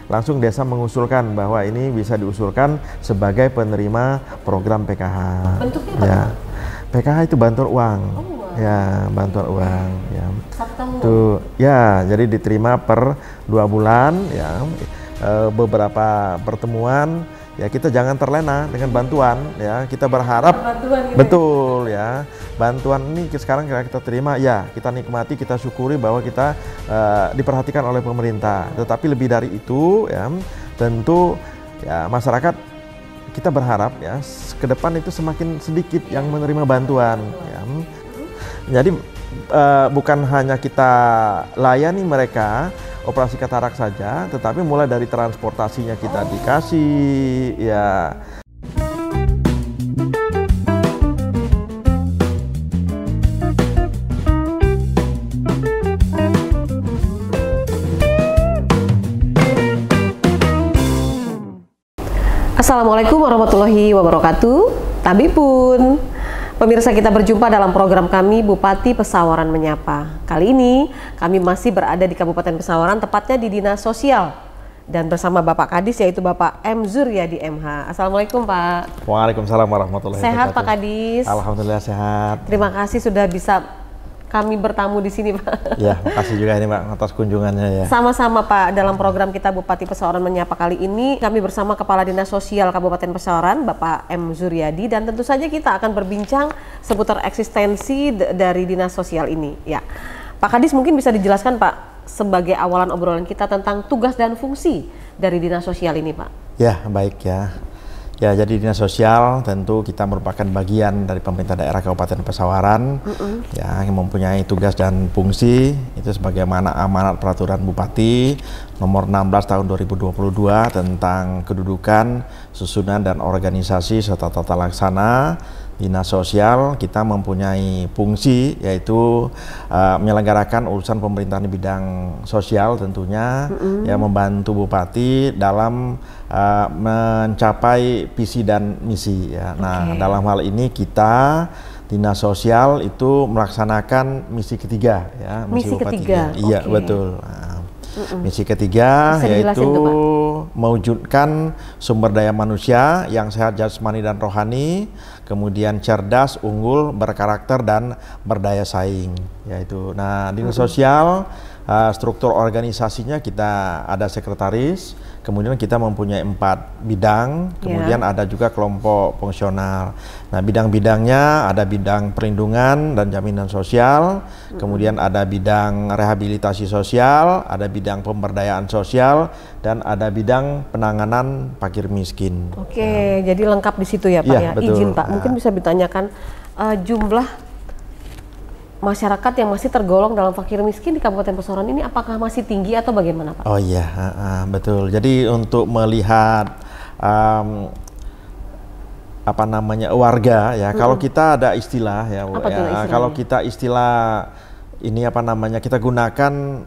langsung desa mengusulkan bahwa ini bisa diusulkan sebagai penerima program PKH. Bentuknya apa? Ya. PKH itu bantuan uang. Oh, wow. Ya, bantuan uang. Ya. Sabtu. Tuh, ya, jadi diterima per 2 bulan. Ya, beberapa pertemuan. Ya, kita jangan terlena dengan bantuan. Ya, kita berharap. Bantuan gitu. Betul, ya. Bantuan ini sekarang kita terima. Ya, kita nikmati, kita syukuri bahwa kita diperhatikan oleh pemerintah. Tetapi lebih dari itu, ya, tentu ya masyarakat kita berharap ya ke depan itu semakin sedikit yang menerima bantuan. Ya. Jadi bukan hanya kita layani mereka operasi katarak saja, tetapi mulai dari transportasinya kita dikasih, ya. Assalamualaikum warahmatullahi wabarakatuh. Tabipun. Pemirsa, kita berjumpa dalam program kami Bupati Pesawaran Menyapa. Kali ini kami masih berada di Kabupaten Pesawaran, tepatnya di Dinas Sosial. Dan bersama Bapak Kadis, yaitu Bapak M. Zuryadi MH. Assalamualaikum Pak. Waalaikumsalam warahmatullahi wabarakatuh. Sehat Pak Kadis? Alhamdulillah sehat. Terima kasih sudah bisa kami bertamu di sini Pak. Ya, makasih juga ini Pak atas kunjungannya ya. Sama-sama Pak, dalam program kita Bupati Pesawaran Menyapa kali ini kami bersama Kepala Dinas Sosial Kabupaten Pesawaran Bapak M. Zuryadi, dan tentu saja kita akan berbincang seputar eksistensi dari Dinas Sosial ini. Ya, Pak Kadis mungkin bisa dijelaskan Pak sebagai awalan obrolan kita tentang tugas dan fungsi dari Dinas Sosial ini Pak. Ya, baik ya. Ya, jadi Dinas Sosial tentu kita merupakan bagian dari pemerintah daerah Kabupaten Pesawaran ya, yang mempunyai tugas dan fungsi itu sebagaimana amanat peraturan Bupati nomor 16 tahun 2022 tentang kedudukan, susunan dan organisasi serta tata laksana Dinas Sosial. Kita mempunyai fungsi yaitu menyelenggarakan urusan pemerintahan di bidang sosial tentunya, ya, membantu Bupati dalam mencapai visi dan misi ya. Nah, dalam hal ini kita Dinas Sosial itu melaksanakan misi ketiga ya, misi Bupati. ketiga. Iya, betul. Nah, misi ketiga yaitu mewujudkan sumber daya manusia yang sehat jasmani dan rohani, kemudian cerdas, unggul, berkarakter dan berdaya saing, yaitu. Nah, Dinas Sosial struktur organisasinya kita ada sekretaris, kemudian kita mempunyai 4 bidang, kemudian ada juga kelompok fungsional. Nah, bidang-bidangnya ada bidang perlindungan dan jaminan sosial, kemudian ada bidang rehabilitasi sosial, ada bidang pemberdayaan sosial, dan ada bidang penanganan fakir miskin. Oke, jadi lengkap di situ ya Pak ya. Betul. Izin Pak, mungkin bisa ditanyakan jumlah masyarakat yang masih tergolong dalam fakir miskin di Kabupaten Pesawaran ini apakah masih tinggi atau bagaimana Pak? Oh iya, betul. Jadi untuk melihat apa namanya warga ya, kalau kita ada istilah ya, kalau kita istilah ini apa namanya kita gunakan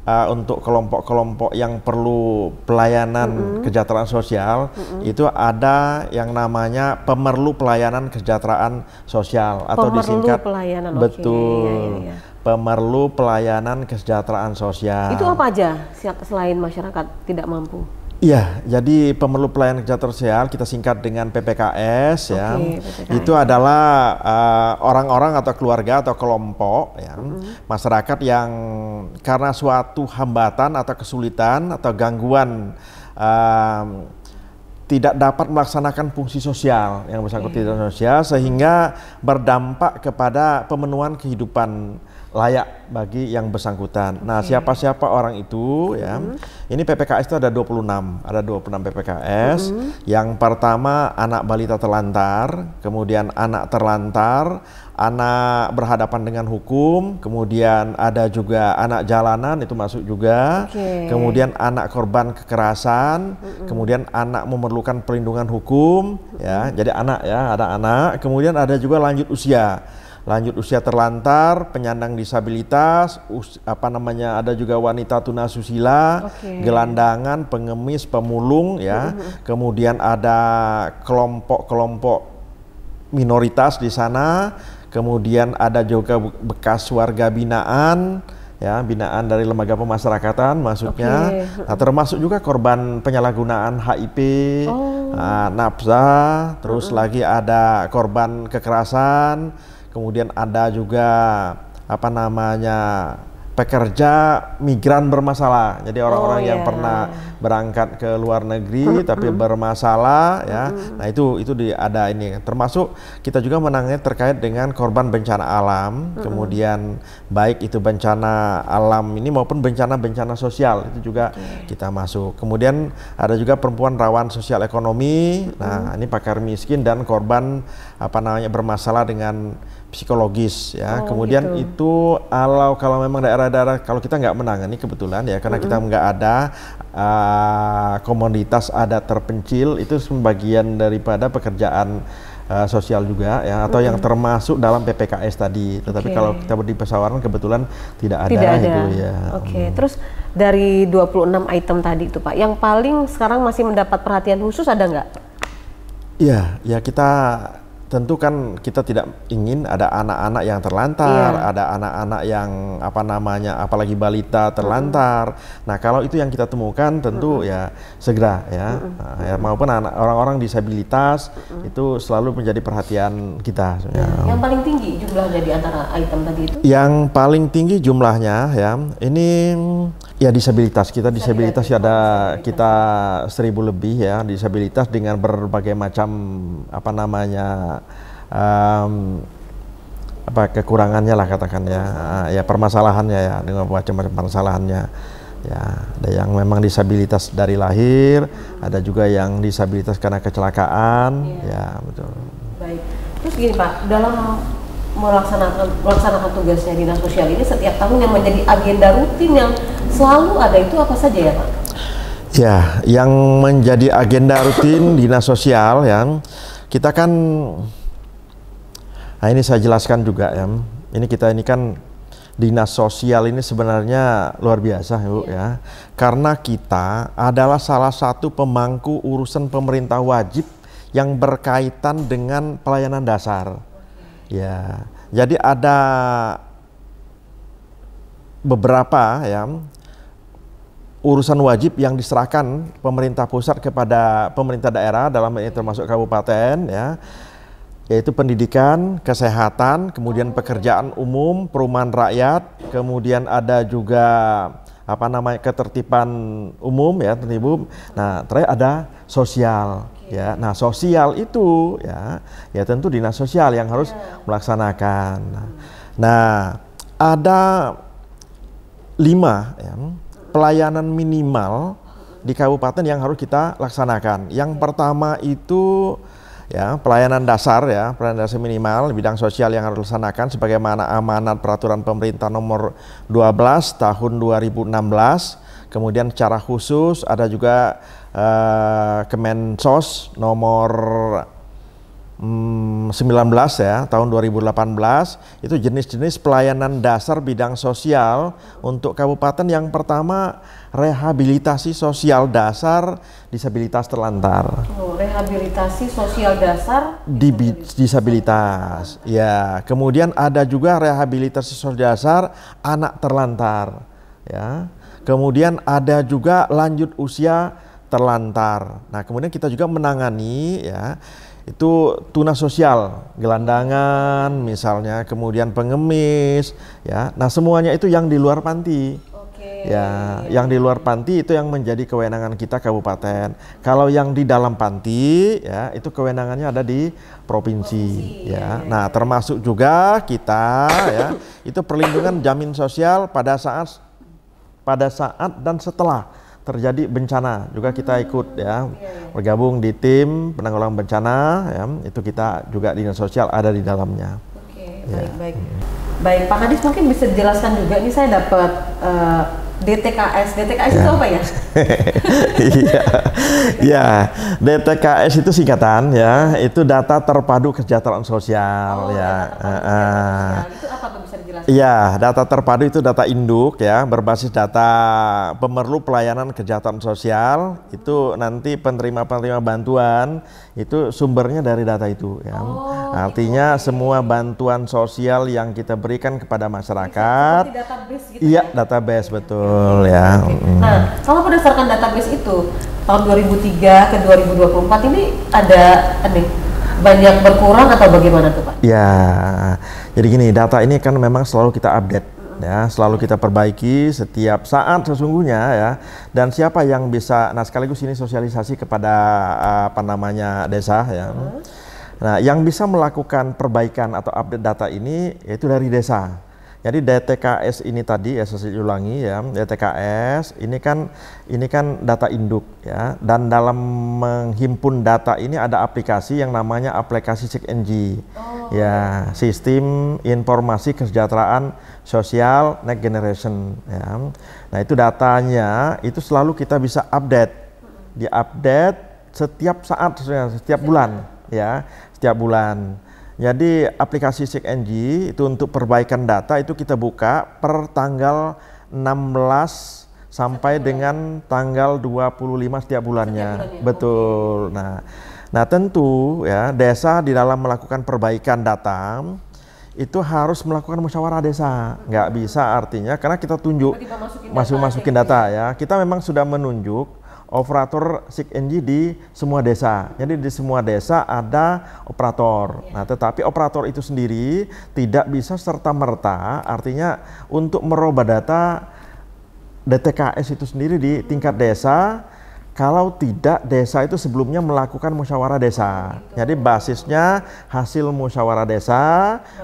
untuk kelompok-kelompok yang perlu pelayanan kesejahteraan sosial, itu ada yang namanya pemerlu pelayanan kesejahteraan sosial atau disingkat pelayanan. betul. Pemerlu pelayanan kesejahteraan sosial. Itu apa aja selain masyarakat tidak mampu? Iya, jadi pemerlu pelayanan kesejahteraan sosial kita singkat dengan PPKS ya. PPKS. Itu adalah orang-orang atau keluarga atau kelompok ya, masyarakat yang karena suatu hambatan atau kesulitan atau gangguan tidak dapat melaksanakan fungsi sosial yang bersangkutan sosial, sehingga berdampak kepada pemenuhan kehidupan layak bagi yang bersangkutan. Nah, siapa-siapa orang itu ya. Ini PPKS itu ada 26 PPKS. Yang pertama anak balita terlantar, kemudian anak terlantar, anak berhadapan dengan hukum, kemudian ada juga anak jalanan itu masuk juga. Kemudian anak korban kekerasan, kemudian anak memerlukan perlindungan hukum ya. Jadi anak ya, ada anak, kemudian ada juga lanjut usia terlantar, penyandang disabilitas, ada juga wanita tunasusila, gelandangan, pengemis, pemulung ya. Kemudian ada kelompok-kelompok minoritas di sana, kemudian ada juga bekas warga binaan, ya, binaan dari lembaga pemasyarakatan masuknya. Nah, termasuk juga korban penyalahgunaan HIP, nafsa, terus lagi ada korban kekerasan, kemudian ada juga apa namanya pekerja migran bermasalah. Jadi orang-orang yang pernah berangkat ke luar negeri tapi bermasalah, ya. Nah, itu ada ini. Termasuk kita juga menangani terkait dengan korban bencana alam, kemudian baik itu bencana alam ini maupun bencana-bencana sosial itu juga kita masuk. Kemudian ada juga perempuan rawan sosial ekonomi. Nah, ini pakar miskin dan korban apa namanya bermasalah dengan psikologis, ya. Kemudian itu kalau memang daerah-daerah kalau kita nggak menangani kebetulan, ya, karena kita nggak ada komunitas adat terpencil, itu sebagian daripada pekerjaan sosial juga, ya, atau yang termasuk dalam PPKS tadi. Tetapi kalau kita di pesawaran kebetulan tidak ada. Itu, ya. Terus dari 26 item tadi itu Pak, yang paling sekarang masih mendapat perhatian khusus ada nggak? Ya kita tentu kan kita tidak ingin ada anak-anak yang terlantar, ada anak-anak yang apa namanya, apalagi balita terlantar. Nah, kalau itu yang kita temukan tentu ya segera, ya. Nah, ya maupun orang-orang disabilitas itu selalu menjadi perhatian kita. Yang paling tinggi jumlahnya di antara item tadi itu? Yang paling tinggi jumlahnya, ya, ini ya disabilitas. Disabilitas ada kita 1.000 lebih, ya, disabilitas dengan berbagai macam apa namanya kekurangannya lah katakan, ya permasalahannya, ya, dengan macam-macam permasalahannya, ya. Ada yang memang disabilitas dari lahir, ada juga yang disabilitas karena kecelakaan, ya betul. Baik, terus gini Pak, dalam melaksanakan tugasnya Dinas Sosial ini setiap tahun yang menjadi agenda rutin yang selalu ada itu apa saja, ya Pak? Ya, yang menjadi agenda rutin Dinas Sosial, ya, kita kan, nah ini saya jelaskan juga, ya. Ini kan Dinas Sosial ini sebenarnya luar biasa, Bu, ya. Karena kita adalah salah satu pemangku urusan pemerintah wajib yang berkaitan dengan pelayanan dasar. Ya, jadi ada beberapa, ya, urusan wajib yang diserahkan pemerintah pusat kepada pemerintah daerah, dalam ini termasuk kabupaten, ya, yaitu pendidikan, kesehatan, kemudian pekerjaan umum, perumahan rakyat, kemudian ada juga apa namanya ketertiban umum, ya, tertib. Nah, terakhir ada sosial, ya. Nah, sosial itu, ya tentu Dinas Sosial yang harus melaksanakan. Nah, ada 5, ya, pelayanan minimal di kabupaten yang harus kita laksanakan. Yang pertama itu, ya, pelayanan dasar, ya, pelayanan dasar minimal bidang sosial yang harus dilaksanakan sebagaimana amanat peraturan pemerintah nomor 12 tahun 2016. Kemudian secara khusus ada juga Kemensos nomor 19, ya, tahun 2018, itu jenis-jenis pelayanan dasar bidang sosial untuk kabupaten. Yang pertama rehabilitasi sosial dasar disabilitas terlantar. Rehabilitasi sosial dasar disabilitas. Ya, kemudian ada juga rehabilitasi sosial dasar anak terlantar, ya. Kemudian ada juga lanjut usia terlantar. Nah, kemudian kita juga menangani, ya, itu tunas sosial, gelandangan misalnya, kemudian pengemis, ya. Nah, semuanya itu yang di luar panti. Ya, yang di luar panti itu yang menjadi kewenangan kita kabupaten. Kalau yang di dalam panti, ya, itu kewenangannya ada di provinsi, ya. Nah, termasuk juga kita, ya, itu perlindungan jamin sosial pada saat dan setelah terjadi bencana juga kita ikut, ya, bergabung di tim penanggulangan bencana, ya, itu kita juga Dinas Sosial ada di dalamnya. Baik, Pak Kadis mungkin bisa dijelaskan juga, ini saya dapat DTKS itu apa ya? Iya, DTKS itu singkatan, ya, itu data terpadu kesejahteraan sosial, ya. Itu apa tuh, bisa dijelaskan? Iya, data terpadu itu data induk ya, berbasis data pemerlu pelayanan kejahatan sosial. Itu nanti penerima-penerima bantuan itu sumbernya dari data itu ya. Artinya semua bantuan sosial yang kita berikan kepada masyarakat. Seperti database gitu Iya, ya? database betul ya. Nah, kalau berdasarkan database itu tahun 2003 ke 2024 ini ada banyak berkurang atau bagaimana tuh Pak? Ya, jadi gini, data ini kan memang selalu kita update ya, selalu kita perbaiki setiap saat sesungguhnya ya. Dan siapa yang bisa, nah sekaligus ini sosialisasi kepada apa namanya desa ya. Nah, yang bisa melakukan perbaikan atau update data ini yaitu dari desa. Jadi DTKS ini tadi ya, saya ulangi ya, DTKS ini kan data induk ya, dan dalam menghimpun data ini ada aplikasi yang namanya aplikasi SIG-NG ya, Sistem Informasi Kesejahteraan Sosial Next Generation ya. Nah itu datanya itu selalu kita bisa diupdate setiap saat, setiap bulan ya, setiap bulan. Jadi aplikasi SIG-NG itu untuk perbaikan data itu kita buka per tanggal 16 sampai dengan tanggal 25 setiap bulannya. Betul. Nah tentu ya desa di dalam melakukan perbaikan data itu harus melakukan musyawarah desa. Nggak bisa artinya karena kita tunjuk masukin data ya. Kita memang sudah menunjuk operator SIG-NG di semua desa. Jadi di semua desa ada operator. Nah, tetapi operator itu sendiri tidak bisa serta-merta, artinya untuk merubah data DTKS itu sendiri di tingkat desa, kalau tidak desa itu sebelumnya melakukan musyawarah desa. Jadi basisnya hasil musyawarah desa,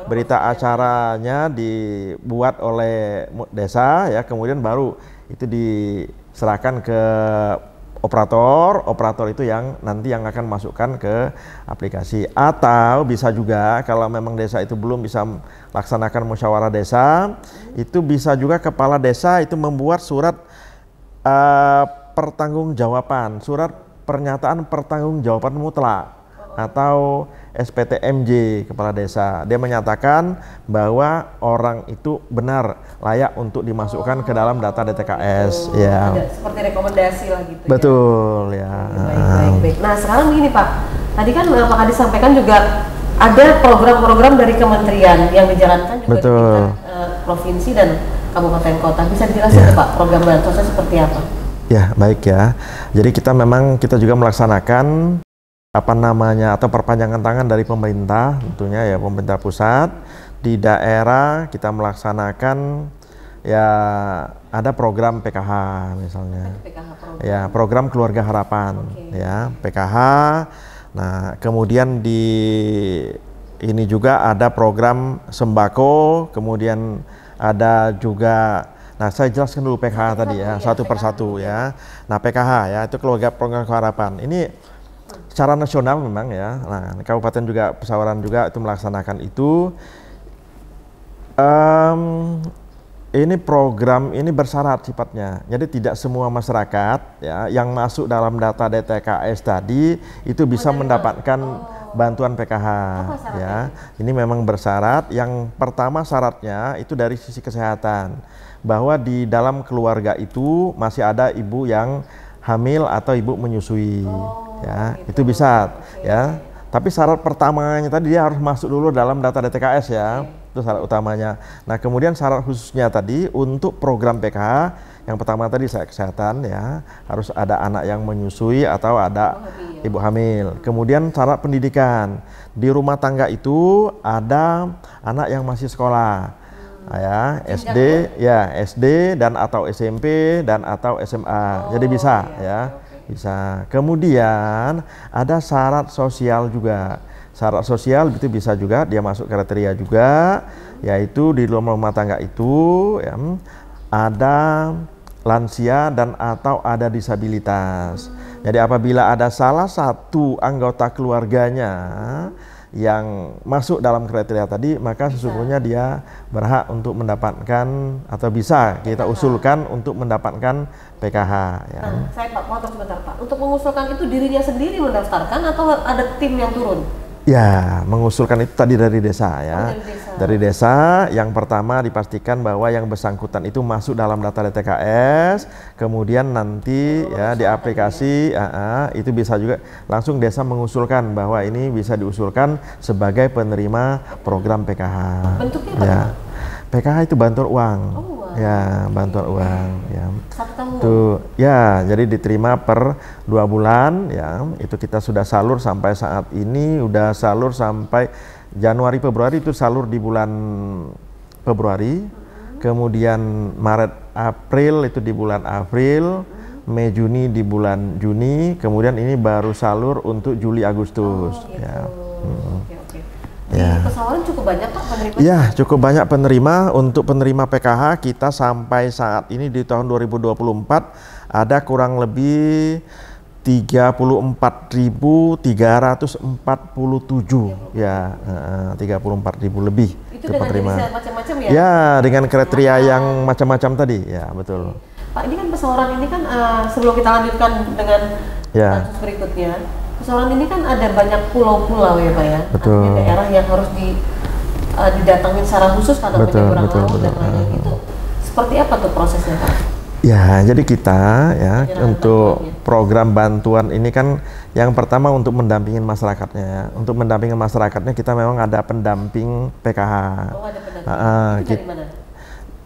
berita acaranya dibuat oleh desa ya, kemudian baru itu diserahkan ke operator itu yang nanti yang akan masukkan ke aplikasi. Atau bisa juga kalau memang desa itu belum bisa melaksanakan musyawarah desa, itu bisa juga kepala desa itu membuat surat pertanggungjawaban, surat pernyataan pertanggungjawaban mutlak atau SPTMJ kepala desa. Dia menyatakan bahwa orang itu benar layak untuk dimasukkan ke dalam data DTKS ya. Ada seperti rekomendasi lah gitu. Betul ya. Baik. Nah sekarang begini Pak, tadi kan Pak Hadi sampaikan juga ada program-program dari kementerian yang dijalankan juga di tingkat provinsi dan kabupaten kota. Bisa dijelaskan Pak program bantosnya seperti apa? Ya baik ya. Jadi kita juga melaksanakan apa namanya atau perpanjangan tangan dari pemerintah, tentunya ya pemerintah pusat. Di daerah kita melaksanakan ya ada program PKH misalnya. Ya program Keluarga Harapan ya PKH. Nah kemudian di ini juga ada program sembako, kemudian ada juga. Nah, saya jelaskan dulu PKH tadi ya, satu persatu ya. Nah, PKH ya, itu program harapan. Ini secara nasional memang ya. Nah, Kabupaten juga Pesawaran juga itu melaksanakan itu. Ini program ini bersyarat sifatnya. Jadi tidak semua masyarakat ya yang masuk dalam data DTKS tadi itu bisa mendapatkan bantuan PKH ya. Ini memang bersyarat. Yang pertama syaratnya itu dari sisi kesehatan, bahwa di dalam keluarga itu masih ada ibu yang hamil atau ibu menyusui ya, gitu. Itu bisa ya. Tapi syarat pertamanya tadi dia harus masuk dulu dalam data DTKS ya. Itu syarat utamanya. Nah, kemudian syarat khususnya tadi untuk program PKH yang pertama tadi kesehatan ya, harus ada anak yang menyusui atau ada ibu hamil. Kemudian syarat pendidikan. Di rumah tangga itu ada anak yang masih sekolah. Ya, SD dan atau SMP dan atau SMA. Jadi bisa ya. Bisa. Kemudian ada syarat sosial juga. Syarat sosial itu bisa juga dia masuk kriteria juga, yaitu di rumah tangga itu ya, ada lansia dan atau ada disabilitas. Jadi apabila ada salah satu anggota keluarganya yang masuk dalam kriteria tadi, maka sesungguhnya dia berhak untuk mendapatkan atau bisa kita usulkan untuk mendapatkan PKH ya. Nah, saya Pak potong sebentar Pak. Untuk mengusulkan itu dirinya sendiri mendaftarkan atau ada tim yang turun? Ya, mengusulkan itu tadi dari desa ya. dari desa. Dari desa, yang pertama dipastikan bahwa yang bersangkutan itu masuk dalam data DTKS, kemudian nanti ya di aplikasi itu bisa juga langsung desa mengusulkan bahwa ini bisa diusulkan sebagai penerima program PKH. Bentuknya apa? Ya. PKH itu bantuan uang. Oh, uang. Ya, bantuan uang ya. 1 tahun. Itu ya, jadi diterima per 2 bulan ya. Itu kita sudah salur sampai saat ini, udah salur sampai Januari Februari, itu salur di bulan Februari. Kemudian Maret April itu di bulan April, Mei Juni di bulan Juni, kemudian ini baru salur untuk Juli Agustus Gitu. ya. Oke, oke. Di Ya. Pesawaran cukup banyak Pak penerima? Ya, cukup banyak penerima. Untuk penerima PKH kita sampai saat ini di tahun 2024 ada kurang lebih 34.347 ya, 34.000 lebih Itu dengan jenis macam-macam ya? Ya, dengan kriteria yang macam-macam tadi ya, betul. Pak, ini kan pesawaran ini kan sebelum kita lanjutkan dengan Ya. kasus berikutnya, pesawaran ini kan ada banyak pulau-pulau ya Pak ya? Betul. Artinya daerah yang harus didatangin secara khusus karena Betul, penyeberangan betul, laut dan betul. lain-lain. Itu seperti apa tuh prosesnya Pak? Ya, jadi kita ya Penyerahan untuk bantuannya. program bantuan ini kan yang pertama untuk mendampingin masyarakatnya ya. Untuk mendampingin masyarakatnya kita memang ada pendamping PKH. Oh, ada pendamping. Itu Kita- dari mana?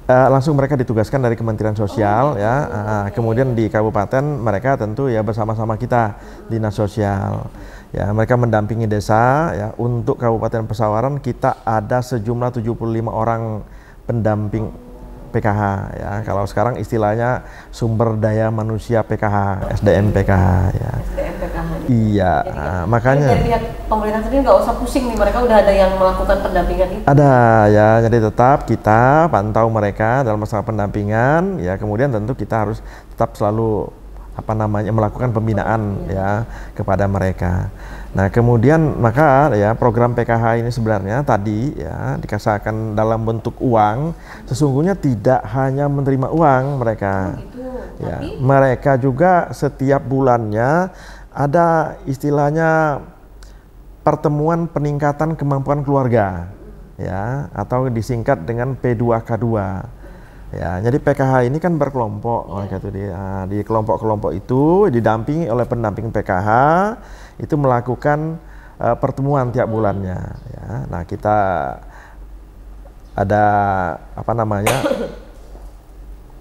Langsung mereka ditugaskan dari Kementerian Sosial ya. Kemudian di kabupaten mereka tentu ya bersama-sama kita dinas sosial. Ya, mereka mendampingi desa ya. Untuk Kabupaten Pesawaran kita ada sejumlah 75 orang pendamping PKH ya. Kalau sekarang istilahnya sumber daya manusia PKH, SDM PKH ya. SDM PKH. Iya, makanya Dari pihak pemerintah sendiri nggak usah pusing nih, mereka udah ada yang melakukan pendampingan itu. ada ya, jadi tetap kita pantau mereka dalam masalah pendampingan ya. Kemudian tentu kita harus tetap selalu melakukan pembinaan ya kepada mereka. Nah, kemudian maka ya program PKH ini sebenarnya tadi ya dikasahkan dalam bentuk uang, sesungguhnya tidak hanya menerima uang mereka. Gitu. Ya, Tapi mereka juga setiap bulannya ada istilahnya pertemuan peningkatan kemampuan keluarga ya, atau disingkat dengan P2K2. Ya, jadi PKH ini kan berkelompok mereka tuh di kelompok-kelompok itu didampingi oleh pendamping PKH itu melakukan pertemuan tiap bulannya ya. Nah, kita ada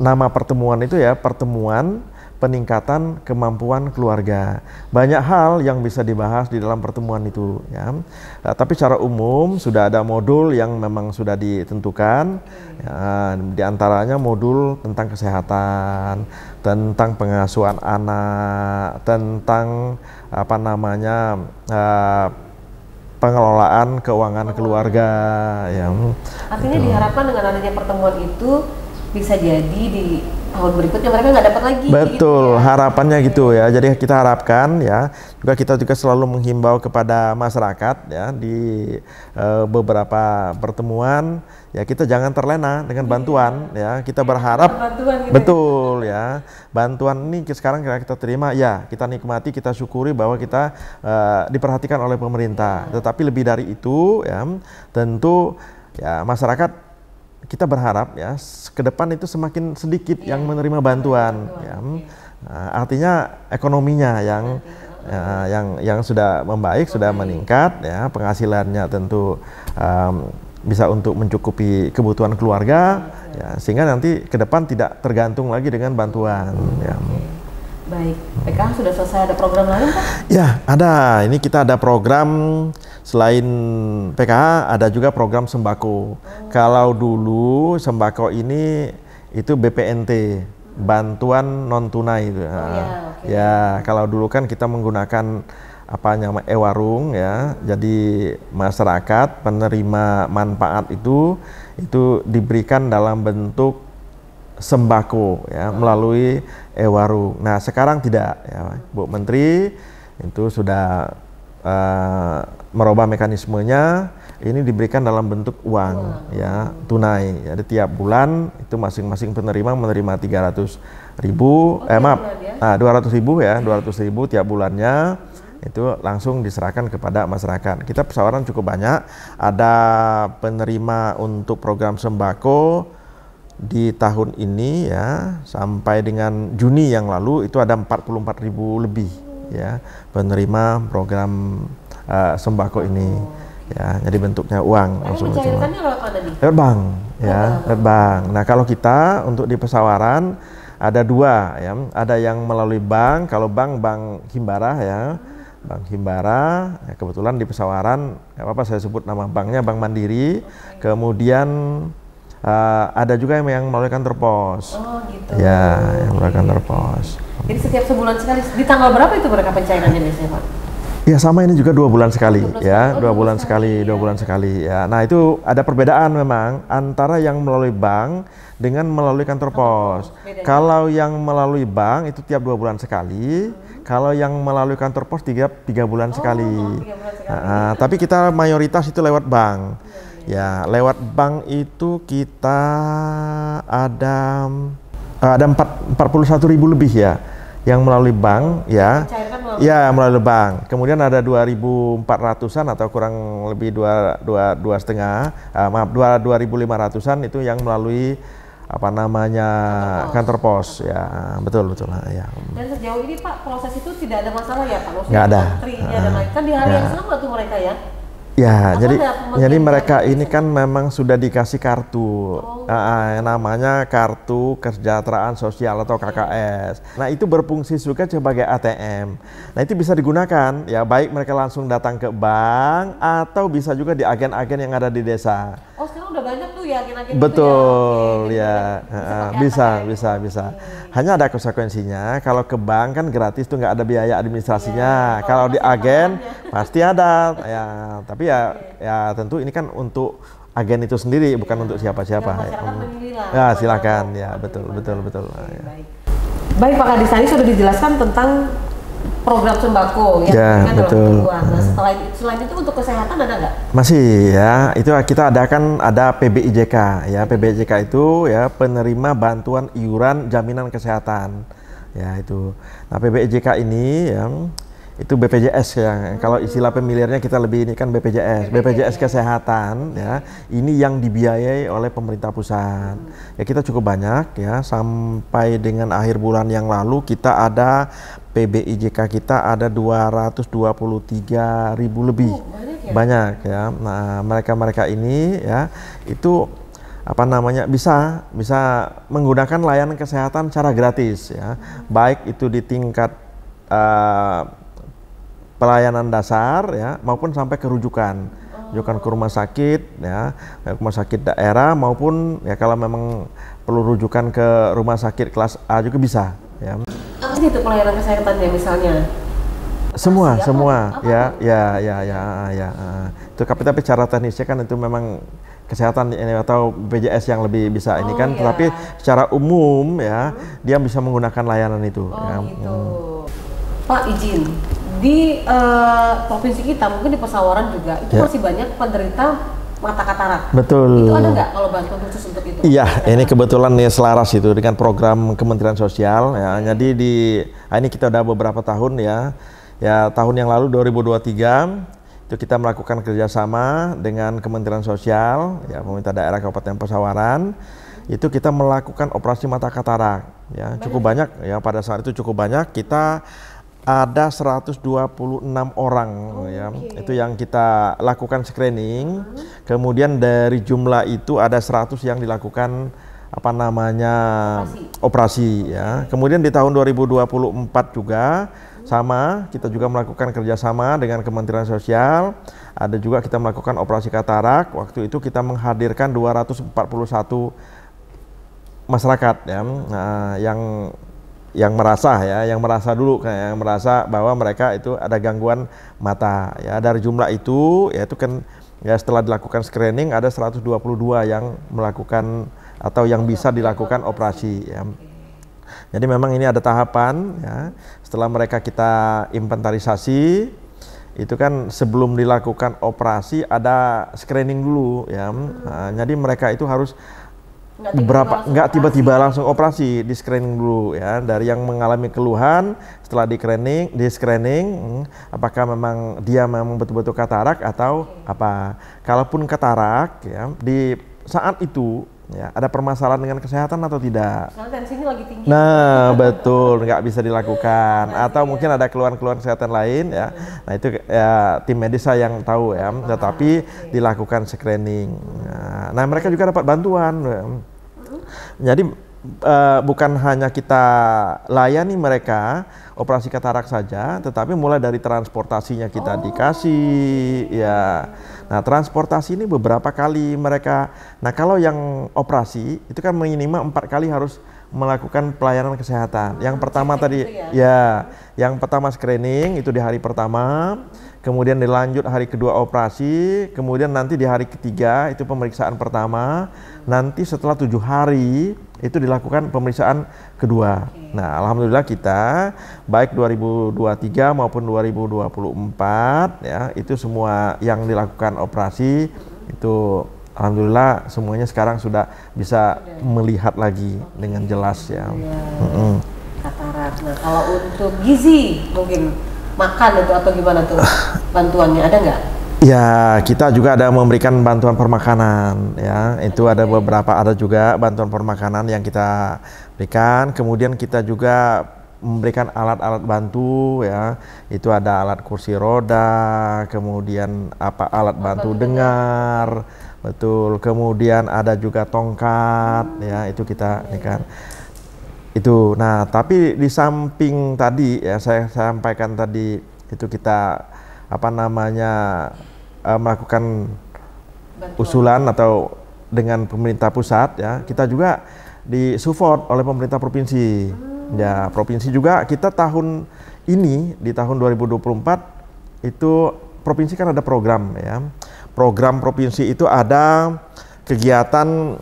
nama pertemuan itu ya, pertemuan peningkatan kemampuan keluarga. Banyak hal yang bisa dibahas di dalam pertemuan itu ya. Tapi secara umum sudah ada modul yang memang sudah ditentukan ya, di antaranya modul tentang kesehatan, tentang pengasuhan anak, tentang pengelolaan keuangan keluarga ya. artinya diharapkan dengan adanya pertemuan itu bisa jadi di tahun berikutnya mereka nggak dapat lagi. Betul, gitu ya. harapannya gitu ya. Jadi kita harapkan ya, kita juga selalu menghimbau kepada masyarakat ya di beberapa pertemuan ya, kita jangan terlena dengan bantuan ya. Kita berharap Bantuan gitu. betul ya. Bantuan ini sekarang kita terima ya, kita nikmati, kita syukuri bahwa kita diperhatikan oleh pemerintah. Tetapi lebih dari itu ya, tentu ya masyarakat kita berharap ya ke depan itu semakin sedikit yang menerima bantuan ya. Artinya ekonominya yang sudah membaik, sudah meningkat ya, penghasilannya tentu bisa untuk mencukupi kebutuhan keluarga ya, sehingga nanti ke depan tidak tergantung lagi dengan bantuan ya. Baik, PKH sudah selesai, ada program lain Pak? Ya, ada. Ini kita ada program selain PKH, ada juga program sembako. Kalau dulu sembako ini itu BPNT, bantuan non tunai itu. Ya, kalau dulu kan kita menggunakan e-warung ya. Jadi masyarakat penerima manfaat itu diberikan dalam bentuk sembako ya, melalui e-warung. Nah, sekarang tidak ya, Bu Menteri itu sudah merubah mekanismenya, ini diberikan dalam bentuk uang ya, tunai. Jadi tiap bulan itu masing-masing penerima menerima 300.000 200.000 ya, 200.000 tiap bulannya itu langsung diserahkan kepada masyarakat. Kita pesawaran cukup banyak, ada penerima untuk program sembako di tahun ini ya sampai dengan Juni yang lalu itu ada 44.000 lebih ya penerima program sembako ini. Ya, jadi bentuknya uang langsung mencairkannya lewat mana nih? lewat bank ya, lewat bank. Nah, kalau kita untuk di pesawaran ada dua ya, ada yang melalui bank. Kalau bank Himbara ya, Bank Himbara. Ya, kebetulan di pesawaran, nggak apa-apa saya sebut nama banknya Bank Mandiri. Kemudian ada juga yang melalui kantor pos. Oh gitu. Ya, yang melalui kantor pos. Jadi setiap sebulan sekali. Di tanggal berapa itu mereka pencairannya biasanya, Pak? Ya sama ini juga 2 bulan sekali ya, 2 bulan sekali, 2 bulan sekali ya. Nah itu ada perbedaan memang antara yang melalui bank dengan melalui kantor pos. Kalau yang melalui bank itu tiap 2 bulan sekali, kalau yang melalui kantor pos 3 bulan sekali. 3 bulan sekali. Tapi kita mayoritas itu lewat bank. Ya, lewat bank itu kita ada 41.000 lebih ya yang melalui bank ya. Ya, melalui bank. Kemudian ada 2.400-an atau kurang lebih 2.500-an itu yang melalui apa namanya kantor pos ya, betul ya. Dan sejauh ini Pak proses itu tidak ada masalah ya Pak? Nggak ada. Kan di hari yang sama tuh mereka ya? Ya, jadi mereka ini kan memang sudah dikasih kartu, namanya kartu kesejahteraan sosial atau KKS. Nah itu berfungsi juga sebagai ATM. Nah itu bisa digunakan, ya baik mereka langsung datang ke bank atau bisa juga di agen-agen yang ada di desa. Oh sekarang udah banyak tuh ya agen-agen. Betul itu ya, bisa. Hanya ada konsekuensinya, kalau ke bank kan gratis tuh nggak ada biaya administrasinya. Kalau di agen pasti ada, ya. Tapi ya tentu ini kan untuk agen itu sendiri, bukan untuk siapa-siapa. Ya silakan, ya betul. Ya. Baik Pak Kadis, tadi sudah dijelaskan tentang program sembako ya kan betul. Nah selain itu untuk kesehatan ada nggak? Masih ya, itu kita ada PBIJK ya. PBIJK itu ya penerima bantuan iuran jaminan kesehatan ya itu. Nah PBIJK ini ya itu BPJS ya, kalau istilah pemilihannya kita lebih ini kan BPJS kesehatan ya, ini yang dibiayai oleh pemerintah pusat. Ya kita cukup banyak ya, sampai dengan akhir bulan yang lalu kita ada PBIJK kita ada 223.000 lebih. Banyak ya. Nah, mereka ini ya itu apa namanya bisa menggunakan layanan kesehatan secara gratis ya. Baik itu di tingkat pelayanan dasar ya maupun sampai ke rujukan ke rumah sakit ya, rumah sakit daerah maupun ya kalau memang perlu rujukan ke rumah sakit kelas A juga bisa ya. Apa sih itu pelayanan kesehatannya misalnya? Semua ya. Itu tapi cara teknisnya kan itu memang kesehatan ini atau BPJS yang lebih bisa ini kan, tetapi secara umum ya dia bisa menggunakan layanan itu. Gitu. Pak izin, di provinsi kita mungkin di Pesawaran juga itu masih banyak penderita mata katarak. Betul. Itu ada nggak kalau bantuan khusus untuk itu? Iya, ini kebetulan nih selaras itu dengan program Kementerian Sosial ya. Jadi ini kita udah beberapa tahun ya. Ya tahun yang lalu 2023 itu kita melakukan kerjasama dengan Kementerian Sosial ya, pemerintah daerah Kabupaten Pesawaran. Itu kita melakukan operasi mata katarak ya, cukup banyak ya, pada saat itu cukup banyak. Kita ada 126 orang ya, itu yang kita lakukan screening. Kemudian dari jumlah itu ada 100 yang dilakukan apa namanya operasi ya. Kemudian di tahun 2024 juga sama, kita juga melakukan kerjasama dengan Kementerian Sosial. Ada juga kita melakukan operasi katarak. Waktu itu kita menghadirkan 241 masyarakat ya, yang merasa dulu, yang merasa bahwa mereka itu ada gangguan mata ya. Dari jumlah itu ya itu kan ya setelah dilakukan screening ada 122 yang melakukan atau yang bisa dilakukan operasi ya. Jadi memang ini ada tahapan ya. Setelah mereka kita inventarisasi itu kan sebelum dilakukan operasi ada screening dulu ya. Nah, jadi mereka itu harus nggak tiba-tiba langsung operasi, di screening dulu ya, dari yang mengalami keluhan. Setelah di screening apakah memang dia memang betul-betul katarak atau apa. Kalaupun katarak ya, di saat itu ya ada permasalahan dengan kesehatan atau tidak. Karena tensinya lagi tinggi. Nah, betul, nggak bisa dilakukan. Atau mungkin ada keluhan-keluhan kesehatan lain ya. Nah, itu ya tim medis saya yang tahu ya. Tetapi dilakukan screening. Nah, mereka juga dapat bantuan. Jadi bukan hanya kita layani mereka operasi katarak saja, tetapi mulai dari transportasinya kita dikasih ya. Nah, transportasi ini beberapa kali mereka. Nah, kalau yang operasi itu kan minimal 4 kali harus melakukan pelayanan kesehatan. Yang pertama tadi ya, yang pertama screening itu di hari pertama, kemudian dilanjut hari kedua operasi, kemudian nanti di hari ketiga itu pemeriksaan pertama, nanti setelah 7 hari itu dilakukan pemeriksaan kedua. Nah, alhamdulillah kita baik 2023 maupun 2024 ya, itu semua yang dilakukan operasi itu alhamdulillah semuanya sekarang sudah bisa melihat lagi dengan jelas ya. Katarak. Nah, kalau untuk gizi mungkin makan itu atau gimana tuh bantuannya, ada nggak? Ya, kita juga ada memberikan bantuan permakanan ya. Itu ada beberapa, ada juga bantuan permakanan yang kita berikan. Kemudian kita juga memberikan alat-alat bantu ya. Itu ada alat kursi roda, kemudian alat bantu dengar. Betul. Kemudian ada juga tongkat ya, itu kita berikan. Itu. Nah, tapi di samping tadi ya saya sampaikan tadi itu kita melakukan usulan atau dengan pemerintah pusat ya, kita juga disupport oleh pemerintah provinsi. Ya, provinsi juga kita tahun ini di tahun 2024 itu provinsi kan ada program ya. Program provinsi itu ada kegiatan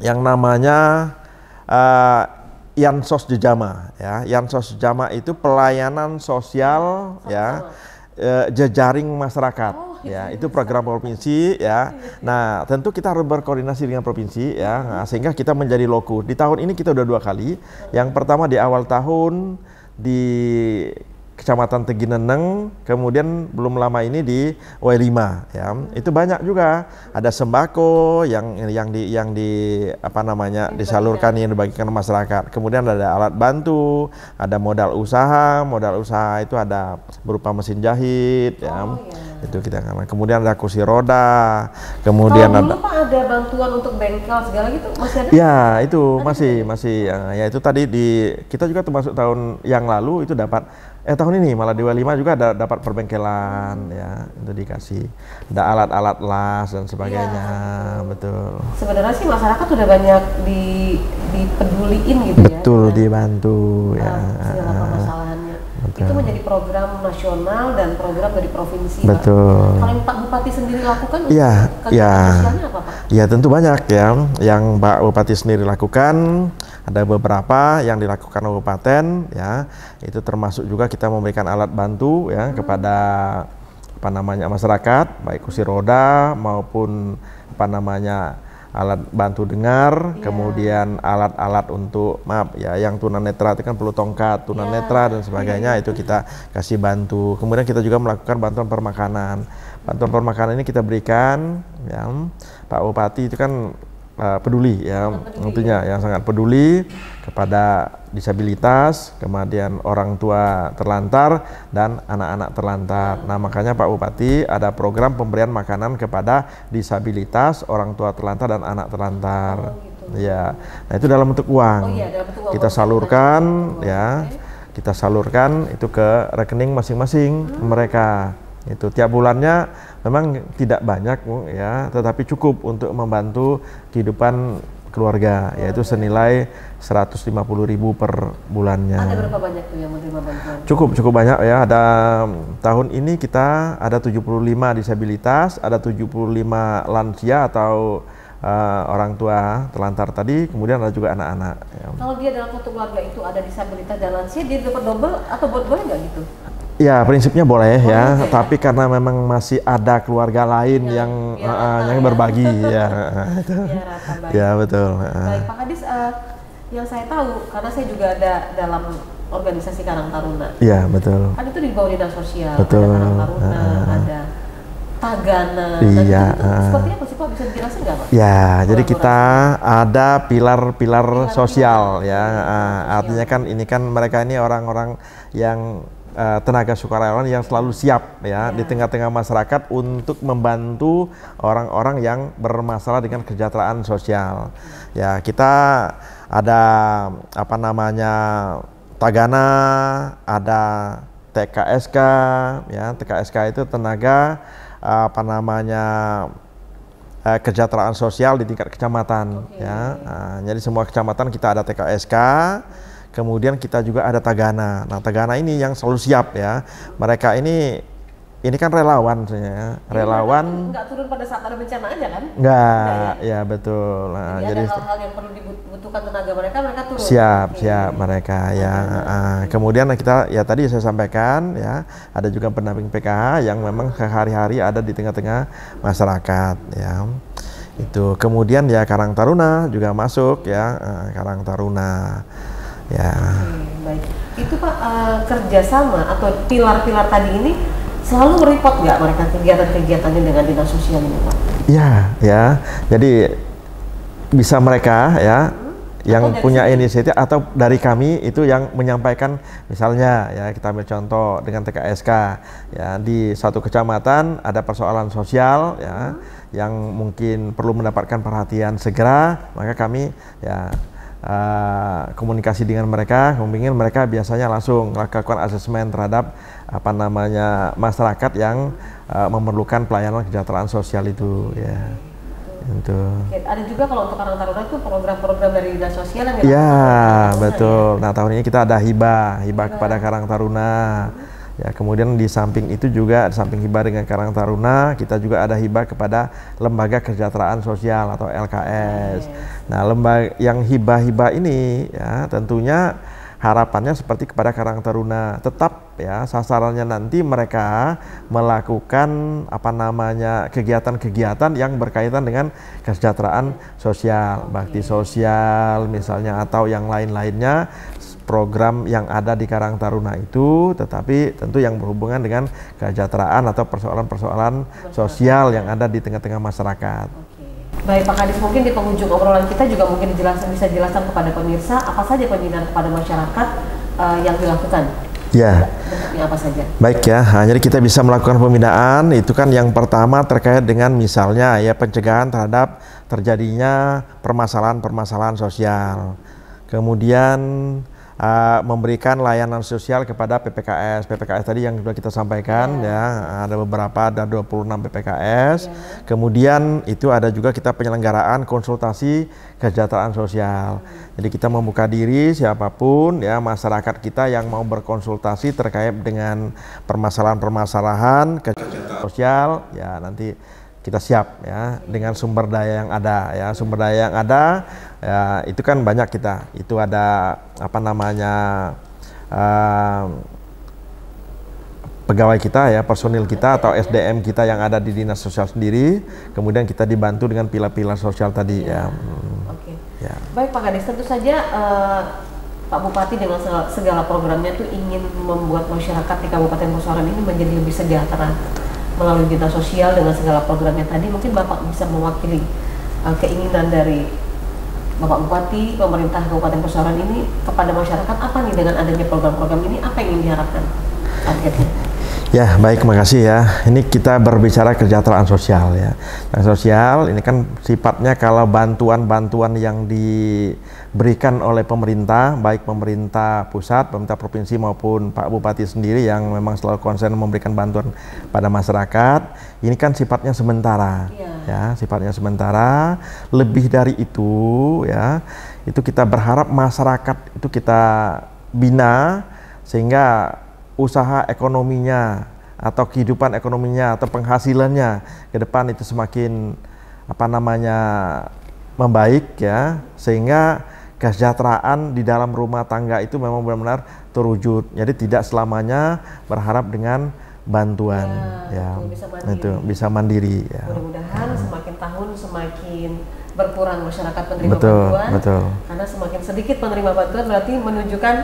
yang namanya Yansos Jejama ya. Yansos Jejama itu pelayanan sosial ya. Jejaring masyarakat ya, itu program provinsi ya. Nah, tentu kita harus berkoordinasi dengan provinsi ya. Nah, sehingga kita menjadi lokus. Di tahun ini kita udah 2 kali. Yang pertama di awal tahun di Kecamatan Tegineneng, kemudian belum lama ini di W5 ya. Itu banyak juga, ada sembako yang disalurkan, yang dibagikan ke masyarakat. Kemudian ada alat bantu, ada modal usaha itu ada berupa mesin jahit ya. Itu kita kan. Kemudian ada kursi roda, kemudian dulu Pak ada bantuan untuk bengkel segala gitu, masih ada? Ya, itu masih ya itu tadi kita juga termasuk tahun yang lalu itu dapat tahun ini malah di W5 juga ada dapat perbengkelan ya, itu dikasih. Ada alat-alat las dan sebagainya, betul. Sebenarnya sih masyarakat udah banyak dipeduliin gitu ya. Betul, dibantu ya. Segala permasalahannya. Betul. Itu menjadi program nasional dan program dari provinsi. Betul. Pak. Kalau yang Pak Bupati sendiri lakukan, sosialnya apa Pak? Ya tentu banyak ya, yang Pak Bupati sendiri lakukan. Ada beberapa yang dilakukan kabupaten ya, itu termasuk juga kita memberikan alat bantu ya kepada masyarakat, baik kursi roda maupun alat bantu dengar, kemudian alat-alat untuk yang tunanetra itu kan perlu tongkat tunanetra dan sebagainya, itu kita kasih bantu. Kemudian kita juga melakukan bantuan permakanan. Bantuan permakanan ini kita berikan ya, Pak Bupati itu kan peduli ya, tentunya yang sangat peduli kepada disabilitas, kemudian orang tua terlantar dan anak-anak terlantar. Nah, makanya Pak Bupati ada program pemberian makanan kepada disabilitas, orang tua terlantar dan anak terlantar. Ya, nah itu dalam bentuk uang. Kita salurkan ya, kita salurkan itu ke rekening masing-masing mereka. Itu tiap bulannya memang tidak banyak ya, tetapi cukup untuk membantu kehidupan keluarga, yaitu senilai 150.000 per bulannya. Ada berapa banyak tuh yang menerima bantuan? Cukup banyak ya. Ada tahun ini kita ada 75 disabilitas, ada 75 lansia atau orang tua terlantar tadi, kemudian ada juga anak-anak. Ya. Kalau dia dalam satu keluarga itu ada disabilitas dan lansia, dia dapat double atau boleh nggak gitu? Ya, prinsipnya boleh Boleh ya, ya? tapi karena memang masih ada keluarga lain yang rata yang ya. berbagi ya. Ya, rata baik. Ya, betul. Baik, Pak Kadis, yang saya tahu karena saya juga ada dalam organisasi Karang Taruna. Iya, betul. Kan itu di bawah dinas sosial, Betul. ada Karang Taruna, ada Tagana. Iya, Itu seperti apa sih Pak? Bisa dijelasin nggak Pak? Ya, jadi kita Kolaborasi. ada pilar-pilar sosial ya. Sosial. Artinya kan ini kan mereka ini orang-orang yang tenaga sukarelawan yang selalu siap ya di tengah-tengah masyarakat untuk membantu orang-orang yang bermasalah dengan kesejahteraan sosial. Ya, kita ada apa namanya Tagana, ada TKSK ya. TKSK itu tenaga apa namanya kesejahteraan sosial di tingkat kecamatan ya. Jadi semua kecamatan kita ada TKSK. Kemudian kita juga ada Tagana. Nah, Tagana ini yang selalu siap ya. Mereka ini kan relawan sebenarnya. Relawan Nggak turun pada saat ada bencana aja kan? enggak, ya betul. Nah, Jadi ada hal-hal yang perlu dibutuhkan tenaga mereka turun. siap mereka ya. Kemudian kita ya tadi saya sampaikan ya, ada juga pendamping PKH yang memang sehari-hari ada di tengah-tengah masyarakat ya. Itu kemudian ya Karang Taruna juga masuk ya, Karang Taruna ya. Baik. Itu Pak, kerjasama atau pilar-pilar tadi ini selalu mereport nggak mereka kegiatan-kegiatannya dengan dinas sosial ini Pak? Ya. Jadi bisa mereka ya yang punya inisiatif atau dari kami itu yang menyampaikan, misalnya ya kita ambil contoh dengan TKSK ya, di satu kecamatan ada persoalan sosial ya yang mungkin perlu mendapatkan perhatian segera, maka kami ya komunikasi dengan mereka, mungkin mereka biasanya langsung melakukan asesmen terhadap apa namanya masyarakat yang memerlukan pelayanan kesejahteraan sosial itu ya. Itu. Oke, ada juga kalau untuk Karang Taruna itu program-program dari dinas sosial yang Ya, betul. Nah, tahun ini kita ada hibah kepada Karang Taruna. Ya, kemudian di samping itu juga, di samping hibah dengan Karang Taruna, kita juga ada hibah kepada Lembaga Kesejahteraan Sosial atau LKS. Nah, lembaga yang hibah-hibah ini ya tentunya harapannya seperti kepada Karang Taruna, tetap ya sasarannya nanti mereka melakukan apa namanya kegiatan-kegiatan yang berkaitan dengan kesejahteraan sosial, bakti sosial misalnya atau yang lain-lainnya, program yang ada di Karang Taruna itu, tetapi tentu yang berhubungan dengan kesejahteraan atau persoalan-persoalan sosial yang ada di tengah-tengah masyarakat. Baik Pak Kadis, mungkin di penghujung obrolan kita juga mungkin bisa jelaskan kepada pemirsa apa saja pembinaan kepada masyarakat yang dilakukan. Ya. Bentuknya apa saja? Baik ya, jadi kita bisa melakukan pembinaan itu kan yang pertama terkait dengan misalnya ya pencegahan terhadap terjadinya permasalahan-permasalahan sosial. Kemudian memberikan layanan sosial kepada PPKS. PPKS tadi yang sudah kita sampaikan ya, ada beberapa, ada 26 PPKS. Kemudian itu ada juga kita penyelenggaraan konsultasi kesejahteraan sosial. Jadi kita membuka diri siapapun ya masyarakat kita yang mau berkonsultasi terkait dengan permasalahan-permasalahan kesejahteraan sosial ya, nanti kita siap ya dengan sumber daya yang ada ya, sumber daya yang ada ya, itu kan banyak kita, itu ada apa namanya pegawai kita ya, personil kita atau SDM kita yang ada di dinas sosial sendiri, kemudian kita dibantu dengan pilar-pilar sosial tadi ya. Oke. Ya. Baik Pak Kadis, tentu saja Pak Bupati dengan segala programnya itu ingin membuat masyarakat di Kabupaten Pesawaran ini menjadi lebih sejahtera melalui dinas sosial dengan segala programnya tadi. Mungkin Bapak bisa mewakili keinginan dari Bapak Bupati, pemerintah Kabupaten Pesawaran ini kepada masyarakat apa nih dengan adanya program-program ini, apa yang ingin diharapkan targetnya? Ya, baik, makasih ya. Ini kita berbicara kesejahteraan sosial ya. Yang sosial ini kan sifatnya kalau bantuan-bantuan yang diberikan oleh pemerintah, baik pemerintah pusat, pemerintah provinsi maupun Pak Bupati sendiri yang memang selalu konsen memberikan bantuan pada masyarakat, ini kan sifatnya sementara. Ya, sifatnya sementara. Lebih dari itu ya, itu kita berharap masyarakat itu kita bina sehingga usaha ekonominya atau kehidupan ekonominya atau penghasilannya ke depan itu semakin apa namanya membaik ya, sehingga kesejahteraan di dalam rumah tangga itu memang benar-benar terwujud. Jadi tidak selamanya berharap dengan bantuan, ya, itu bisa mandiri. Ya. Mudah-mudahan semakin tahun semakin berkurang masyarakat penerima Betul, bantuan, betul. karena semakin sedikit penerima bantuan berarti menunjukkan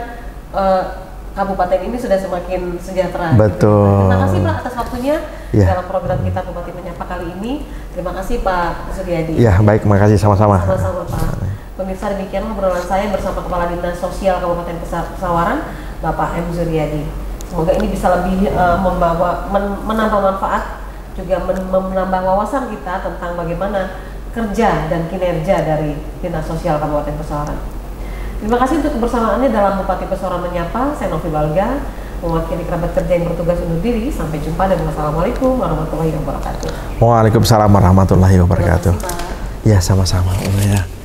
kabupaten ini sudah semakin sejahtera. Betul. Terima kasih Pak atas waktunya dalam program kita Bupati Menyapa kali ini. Terima kasih Pak Zuryadi. Ya, baik, makasih sama-sama. Sama-sama Pak. Pemirsa, demikian obrolan saya bersama Kepala Dinas Sosial Kabupaten Pesawaran, Bapak M. Zuryadi. Semoga ini bisa lebih menambah manfaat, juga menambah wawasan kita tentang bagaimana kerja dan kinerja dari Dinas Sosial Kabupaten Pesawaran. Terima kasih untuk kebersamaannya dalam Bupati Pesawaran Menyapa. Saya Novi Balga, mewakili kerabat kerja yang bertugas undur diri. Sampai jumpa dan wassalamualaikum warahmatullahi wabarakatuh. Waalaikumsalam warahmatullahi wabarakatuh. Terima kasih, Pak. Ya, sama-sama. Ya.